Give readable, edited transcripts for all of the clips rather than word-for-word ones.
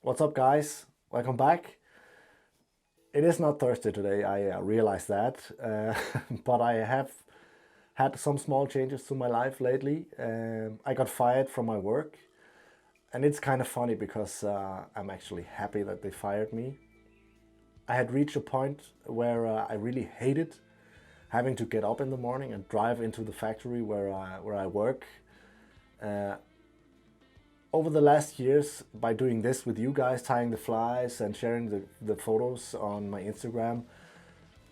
What's up, guys? Welcome back. It is not Thursday today, I realize that, but I have had some small changes to my life lately. I got fired from my work, and it's kind of funny because I'm actually happy that they fired me. I had reached a point where I really hated having to get up in the morning and drive into the factory where I work. Over the last years, by doing this with you guys, tying the flies and sharing the photos on my Instagram,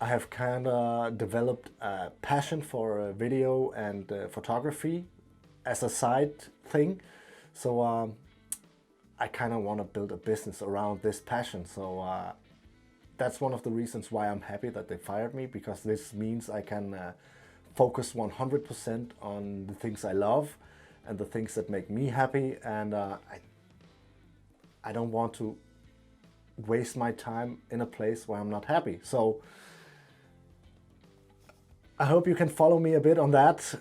I have kind of developed a passion for video and photography as a side thing. So I kind of want to build a business around this passion. So that's one of the reasons why I'm happy that they fired me, because this means I can focus 100% on the things I love and the things that make me happy, and I don't want to waste my time in a place where I'm not happy. So I hope you can follow me a bit on that.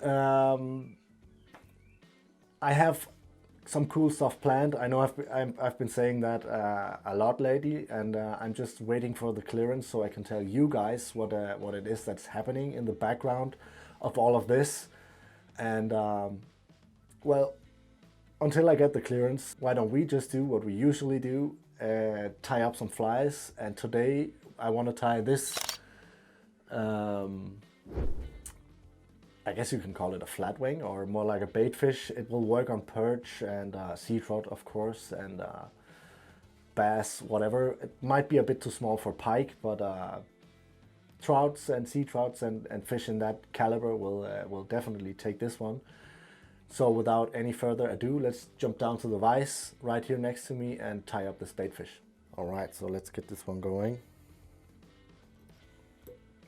I have some cool stuff planned. I know I've been saying that a lot lately, and I'm just waiting for the clearance so I can tell you guys what it is that's happening in the background of all of this. And well, until I get the clearance, why don't we just do what we usually do, tie up some flies. And today I want to tie this, I guess you can call it a flatwing, or more like a baitfish. It will work on perch and sea trout, of course, and bass, whatever. It might be a bit too small for pike, but trouts and sea trouts and fish in that caliber will definitely take this one. So without any further ado, let's jump down to the vise right here next to me and tie up this baitfish. All right, so let's get this one going.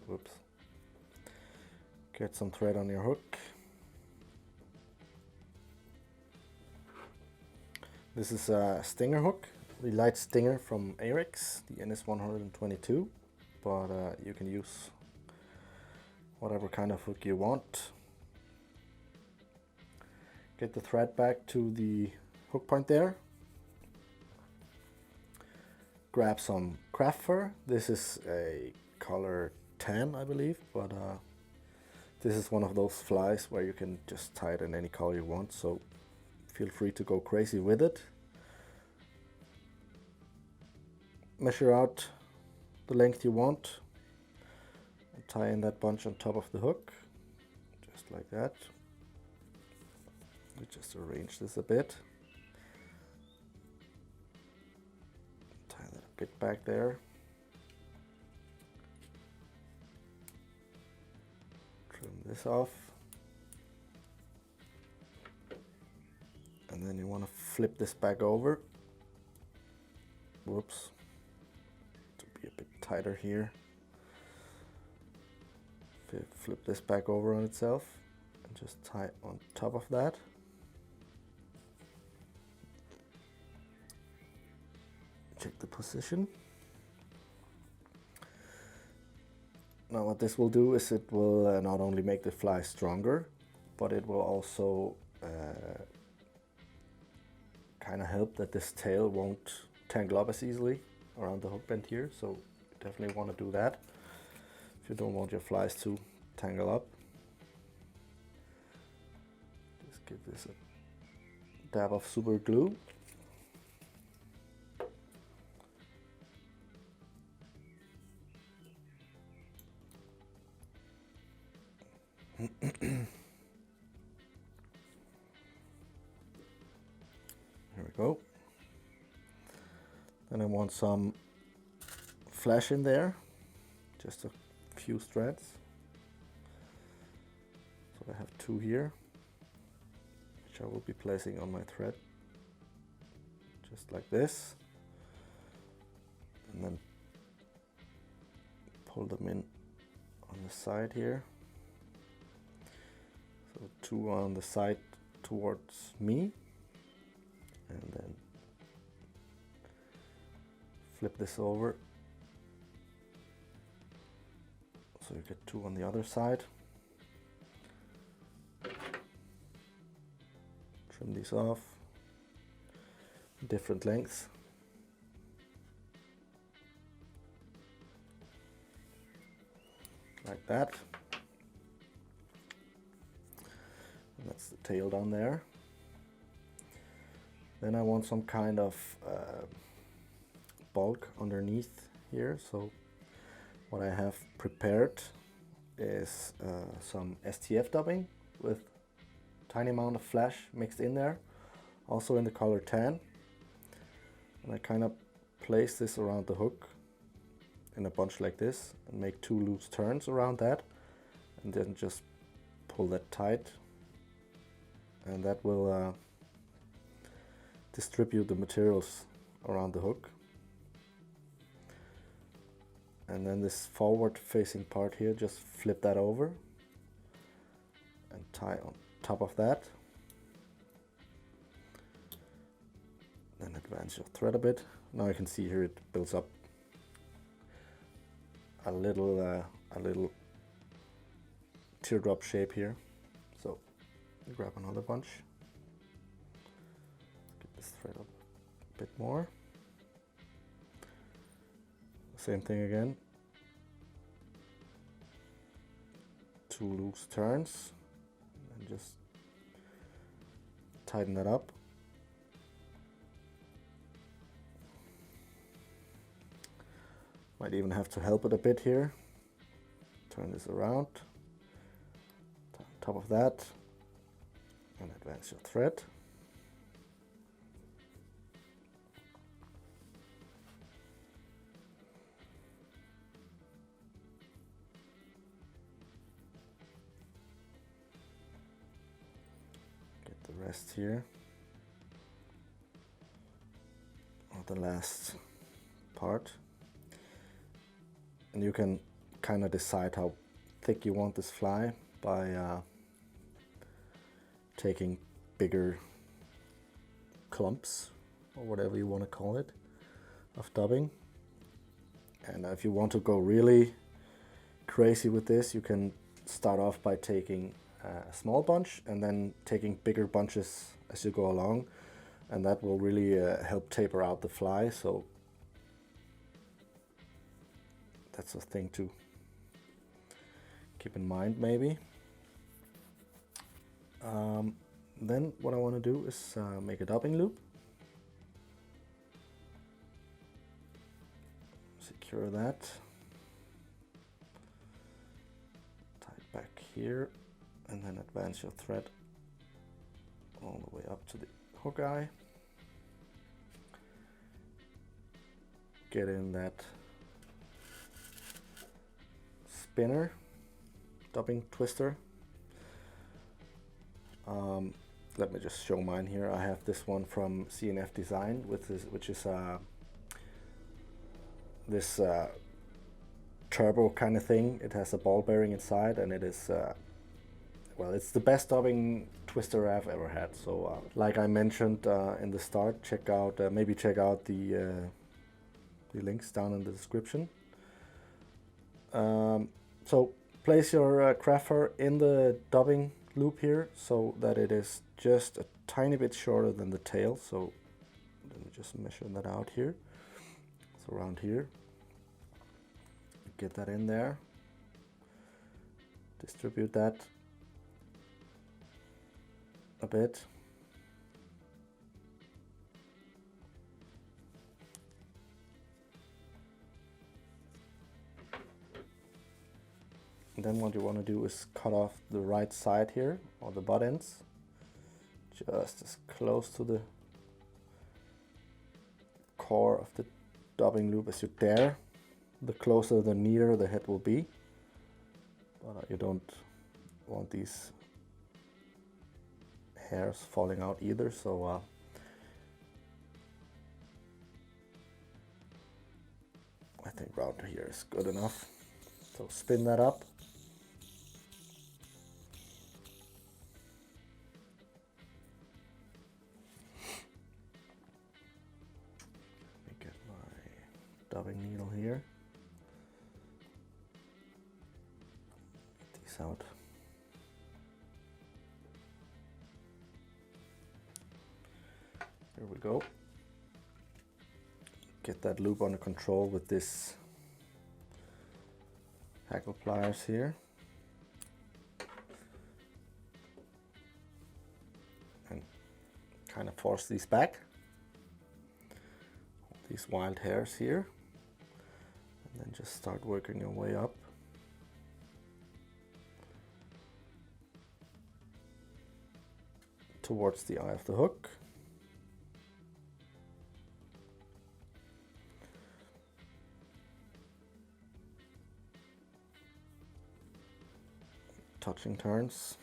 Whoops. Get some thread on your hook. This is a stinger hook, the light stinger from Ahrex, the NS122, but you can use whatever kind of hook you want. Get the thread back to the hook point there. Grab some craft fur. This is a color tan, I believe, but this is one of those flies where you can just tie it in any color you want, so feel free to go crazy with it. Measure out the length you want and tie in that bunch on top of the hook, just like that. Just arrange this a bit. Tie that a bit back there. Trim this off. And then you want to flip this back over. Whoops. To be a bit tighter here. Flip this back over on itself and just tie on top of that. Check the position. Now what this will do is it will not only make the fly stronger, but it will also kind of help that this tail won't tangle up as easily around the hook bend here. So you definitely want to do that if you don't want your flies to tangle up. Just give this a dab of super glue. Here we go. Then I want some flash in there, just a few strands. So I have two here, which I will be placing on my thread, just like this. And then pull them in on the side here. So two on the side towards me, and then flip this over so you get two on the other side. Trim these off, different lengths. like that. And that's the tail down there. Then I want some kind of bulk underneath here, so what I have prepared is some STF dubbing with tiny amount of flash mixed in there, also in the color tan. And I kind of place this around the hook in a bunch like this and make 2 loose turns around that, and then just pull that tight, and that will distribute the materials around the hook. And then this forward facing part here, just flip that over and tie on top of that. Then advance your thread a bit. Now you can see here it builds up a little teardrop shape here. So grab another bunch. Get this thread up a bit more. Same thing again. 2 loose turns and just tighten that up. Might even have to help it a bit here. Turn this around, top of that, and advance your thread. Get the rest here, or the last part. And you can kind of decide how thick you want this fly by taking bigger clumps, or whatever you want to call it, of dubbing. And if you want to go really crazy with this, you can start off by taking a small bunch and then taking bigger bunches as you go along, and that will really help taper out the fly. So that's a thing to keep in mind, maybe. Then what I want to do is make a dubbing loop. Secure that. Tie it back here, and then advance your thread all the way up to the hook eye. Get in that spinner, dubbing twister. Let me just show mine here. I have this one from CNF Design, which is this turbo kind of thing. It has a ball bearing inside, and it is well, it's the best dubbing twister I've ever had. So like I mentioned in the start, maybe check out the links down in the description. So place your craft fur in the dubbing loop here so that it is just a tiny bit shorter than the tail. So let me just measure that out here. So around here. Get that in there. Distribute that a bit. And then what you want to do is cut off the right side here, or the butt ends, just as close to the core of the dubbing loop as you dare. The closer, the neater the head will be, but you don't want these hairs falling out either, so I think round here is good enough. So spin that up. Dubbing needle here. Get these out. Here we go. Get that loop under control with this hackle pliers here. And kind of force these back. These wild hairs here. And then just start working your way up. Towards the eye of the hook. Touching turns.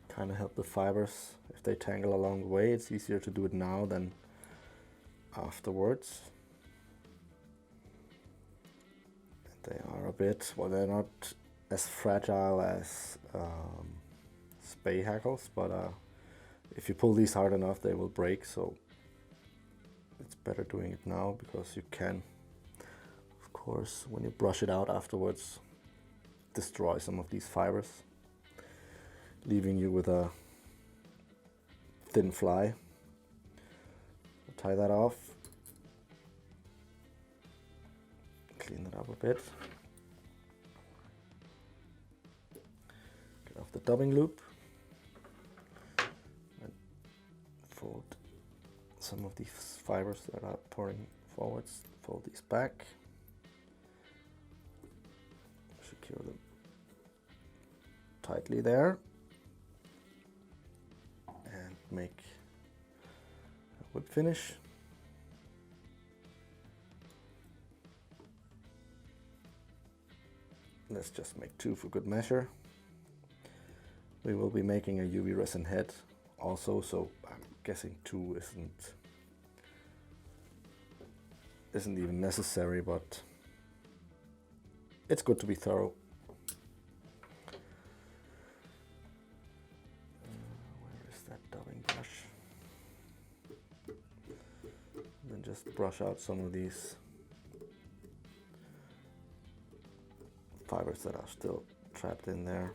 Kind of help the fibers if they tangle along the way. It's easier to do it now than afterwards. They are a bit, well, they're not as fragile as spay hackles, but if you pull these hard enough they will break, so it's better doing it now, because you can, of course, when you brush it out afterwards, destroy some of these fibers, leaving you with a thin fly. Tie that off, clean it up a bit, get off the dubbing loop, and fold some of these fibers that are pouring forwards, fold these back, secure them tightly there, and make a whip finish. Let's just make 2 for good measure. We will be making a UV resin head also, so I'm guessing 2 isn't even necessary, but it's good to be thorough. Where is that dubbing brush? And then just brush out some of these fibers that are still trapped in there.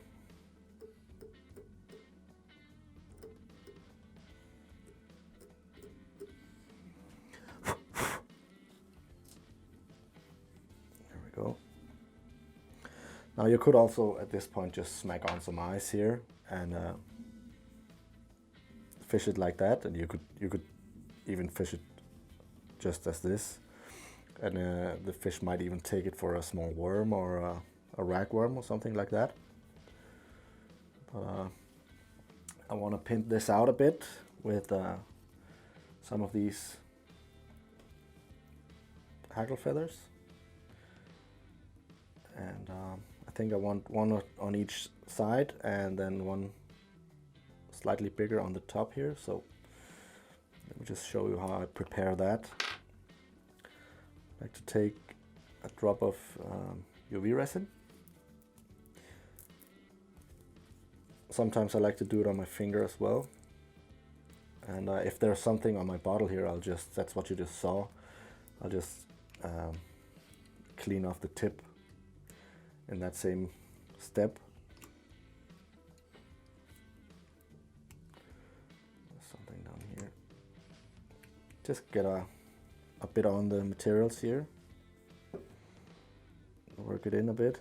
There we go. Now you could also at this point just smack on some ice here and fish it like that, and you could even fish it just as this, and the fish might even take it for a small worm or a ragworm or something like that. I want to pin this out a bit with some of these hackle feathers, and I think I want one on each side and then one slightly bigger on the top here. So let me just show you how I prepare that. I like to take a drop of UV resin. Sometimes I like to do it on my finger as well. And if there's something on my bottle here, that's what you just saw, I'll just clean off the tip in that same step. There's something down here. Just get a bit on the materials here. Work it in a bit.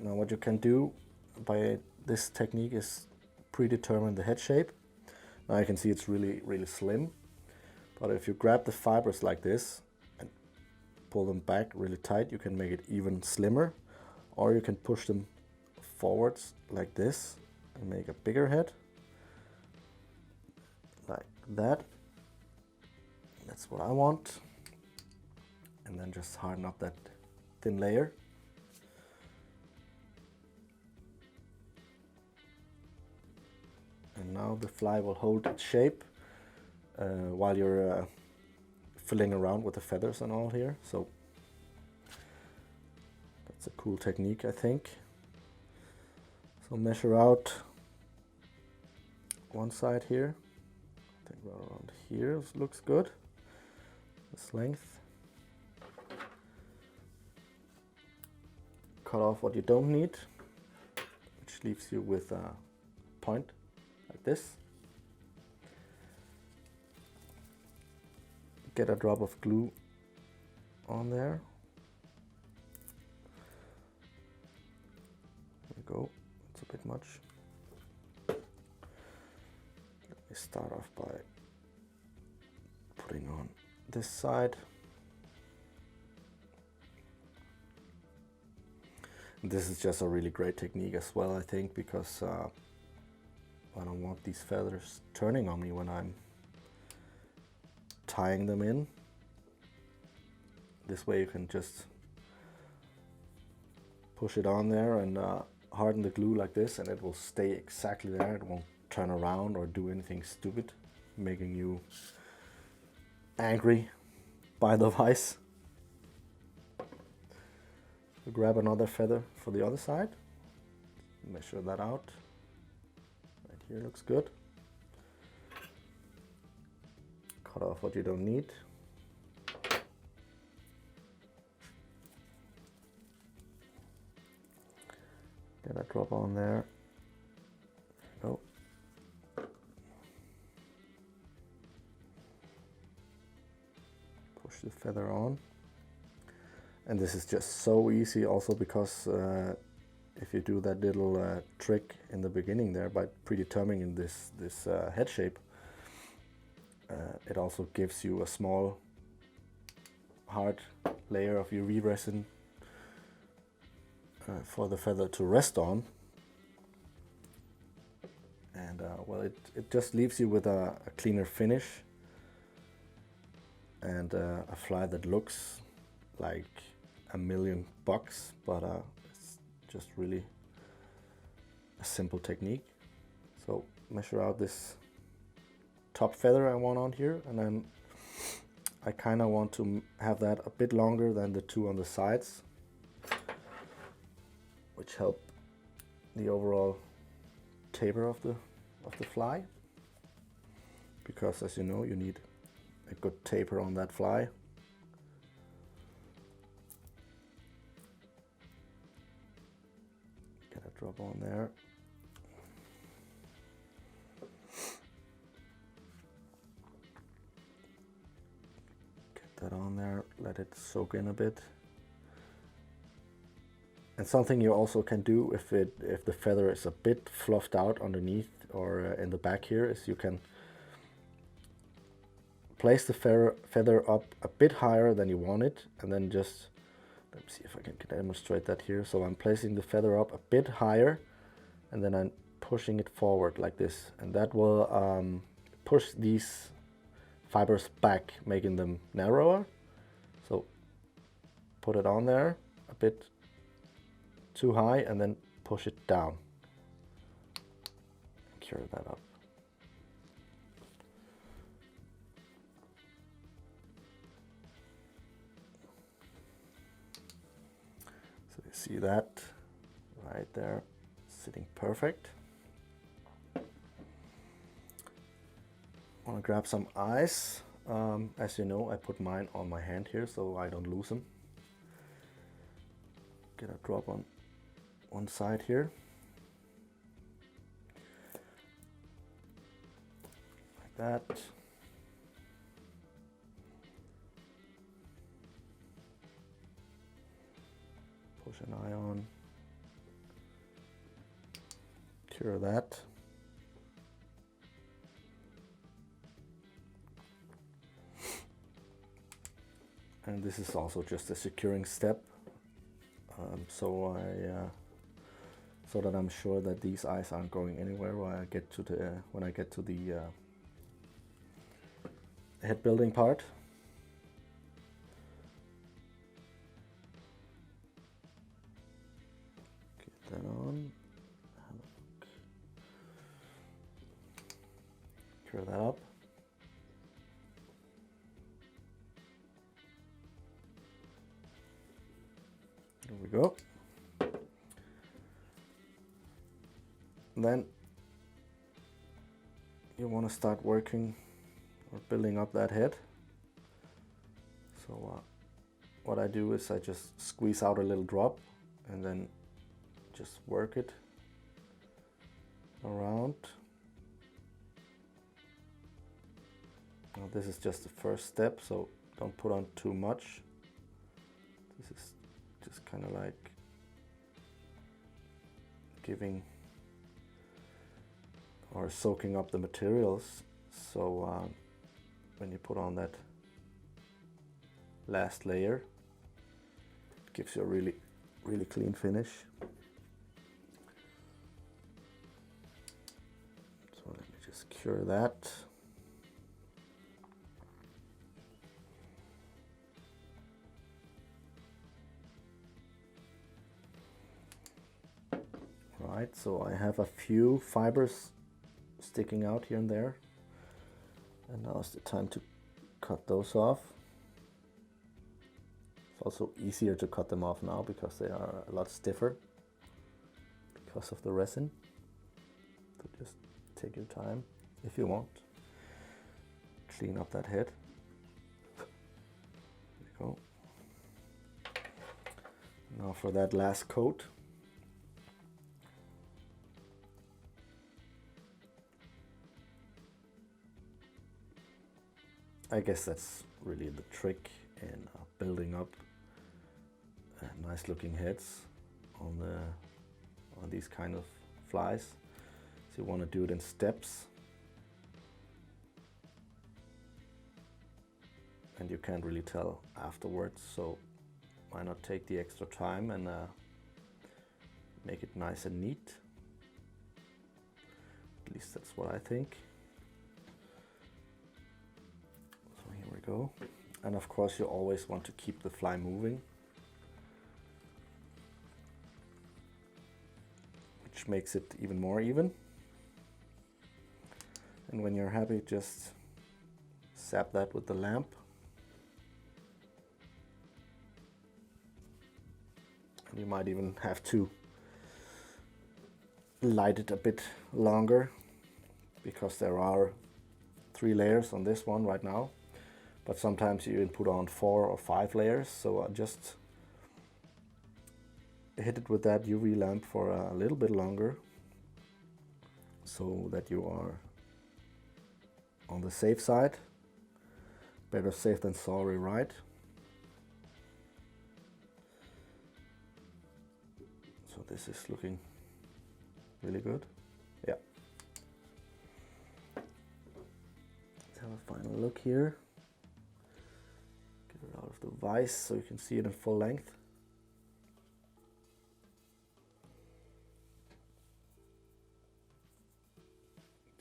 Now what you can do by this technique is predetermine the head shape. Now you can see it's really slim, but if you grab the fibers like this and pull them back really tight, you can make it even slimmer, or you can push them forwards like this and make a bigger head like that. That's what I want. And then just harden up that thin layer. And now the fly will hold its shape while you're filling around with the feathers and all here. So that's a cool technique, I think. So measure out one side here. I think Around here looks good. This length. Cut off what you don't need, which leaves you with a point like this. Get a drop of glue on there. There we go. It's a bit much. Let me start off by putting on this side. This is just a really great technique as well, I think, because I don't want these feathers turning on me when I'm tying them in. This way you can just push it on there and harden the glue like this, and it will stay exactly there. It won't turn around or do anything stupid, making you angry by the vise. So grab another feather for the other side, measure that out. Right here looks good. Cut off what you don't need. Get a drop on there. There we go. Push the feather on. And this is just so easy also because if you do that little trick in the beginning there by predetermining this head shape, it also gives you a small hard layer of UV resin for the feather to rest on. And well, it just leaves you with a cleaner finish and a fly that looks like $1,000,000, but it's just really a simple technique. So measure out this top feather I want on here, and then I kind of want to have that a bit longer than the two on the sides, which help the overall taper of the fly, because as you know, you need a good taper on that fly. Get a drop on there. That on there, let it soak in a bit. And something you also can do if the feather is a bit fluffed out underneath or in the back here is you can place the feather up a bit higher than you want it, and then just, let me see if I can demonstrate that here. So I'm placing the feather up a bit higher, and then I'm pushing it forward like this, and that will push these fibers back, making them narrower. So put it on there a bit too high and then push it down. Cure that up. So you see that right there, sitting perfect. I want to grab some ice. As you know, I put mine on my hand here so I don't lose them. Get a drop on one side here. Like that. Push an eye on. Cure that. And this is also just a securing step, so that I'm sure that these eyes aren't going anywhere when I get to the head building part. Get that on. Cure that up. There we go. Then you want to start working We're building up that head. So what I do is I just squeeze out a little drop and then just work it around. Now this is just the first step, so don't put on too much. This is just kind of like giving or soaking up the materials, so when you put on that last layer, it gives you a really clean finish. So let me just cure that. Right, so I have a few fibers sticking out here and there, and now is the time to cut those off. It's also easier to cut them off now because they are a lot stiffer because of the resin. So just take your time if you want. Clean up that head. There you go. Now for that last coat. I guess that's really the trick in building up nice looking heads on these kind of flies. So you want to do it in steps, and you can't really tell afterwards, so why not take the extra time and make it nice and neat. At least that's what I think. Go. And of course you always want to keep the fly moving, which makes it even more even. And when you're happy, just zap that with the lamp. And you might even have to light it a bit longer because there are 3 layers on this one right now. But sometimes you even put on 4 or 5 layers, so just hit it with that UV lamp for a little bit longer so that you are on the safe side. Better safe than sorry, right? So this is looking really good. Yeah. Let's have a final look here. Out of the vise so you can see it in full length.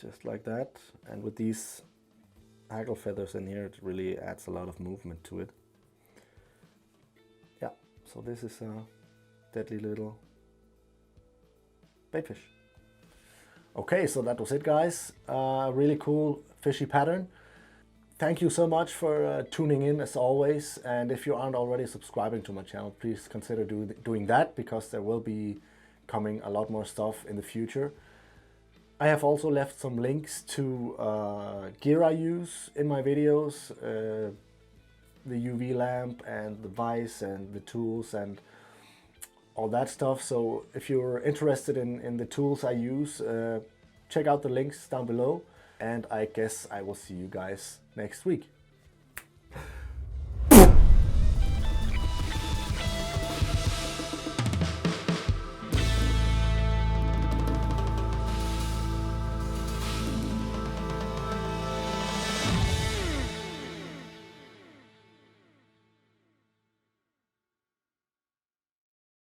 Just like that, and with these hackle feathers in here, it really adds a lot of movement to it. Yeah, so this is a deadly little baitfish. Okay, so that was it, guys. Really cool fishy pattern. Thank you so much for tuning in as always, and if you aren't already subscribing to my channel, please consider doing that, because there will be coming a lot more stuff in the future. I have also left some links to gear I use in my videos, the UV lamp and the vise and the tools and all that stuff. So if you're interested in the tools I use, check out the links down below. And I guess I will see you guys next week.